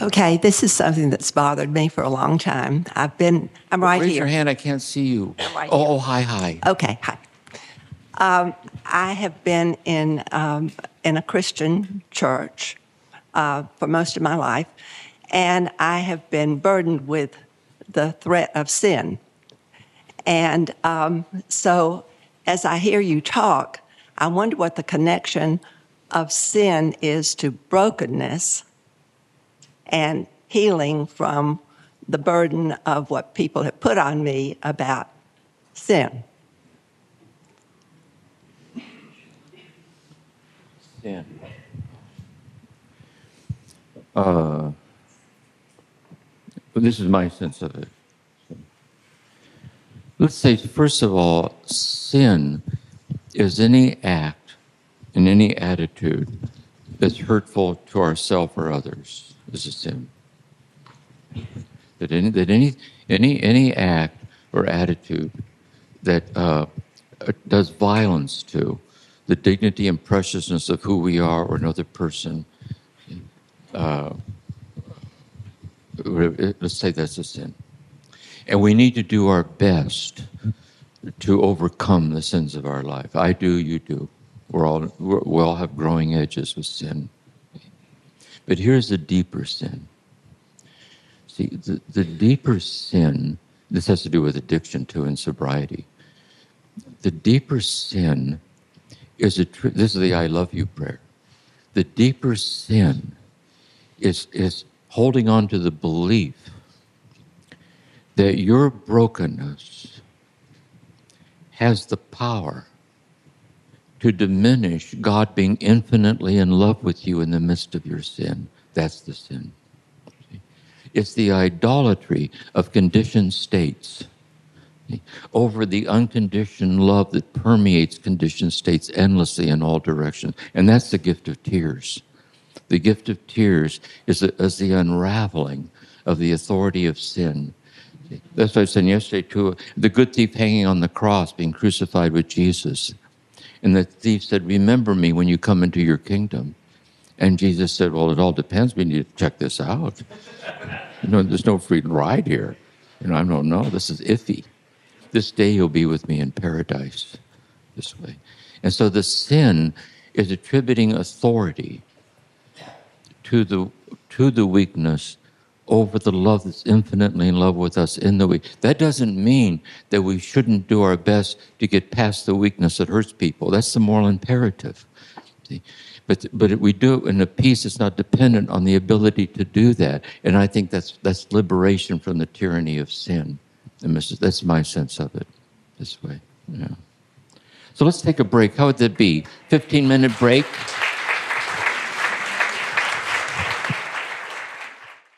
Okay, this is something that's bothered me for a long time. I'm right Raise here. your hand. I can't see you. I'm right Oh, here. hi. Okay, hi. I have been in a Christian church for most of my life, and I have been burdened with the threat of sin. And so as I hear you talk, I wonder what the connection of sin is to brokenness and healing from the burden of what people have put on me about sin. Sin. This is my sense of it. Let's say, first of all, sin is any act and any attitude that's hurtful to ourselves or others is a sin. That any act or attitude that does violence to the dignity and preciousness of who we are or another person, let's say that's a sin. And we need to do our best to overcome the sins of our life. I do, you do. We all have growing edges with sin. But here's the deeper sin. See, the deeper sin, this has to do with addiction too and sobriety. The deeper sin is this is the I love you prayer. The deeper sin is holding on to the belief that your brokenness has the power to diminish God being infinitely in love with you in the midst of your sin. That's the sin. It's the idolatry of conditioned states over the unconditioned love that permeates conditioned states endlessly in all directions. And that's the gift of tears. The gift of tears is the unraveling of the authority of sin. That's what I said yesterday too. The good thief hanging on the cross, being crucified with Jesus. And the thief said, remember me when you come into your kingdom. And Jesus said, well, it all depends. We need to check this out. There's no free ride here. I don't know. This is iffy. This day you'll be with me in paradise. This way. And so the sin is attributing authority to the weakness over the love that's infinitely in love with us in the weak. That doesn't mean that we shouldn't do our best to get past the weakness that hurts people. That's the moral imperative. See? But we do it in a peace that's not dependent on the ability to do that. And I think that's liberation from the tyranny of sin. And that's my sense of it this way. Yeah. So let's take a break. How would that be? 15-minute break?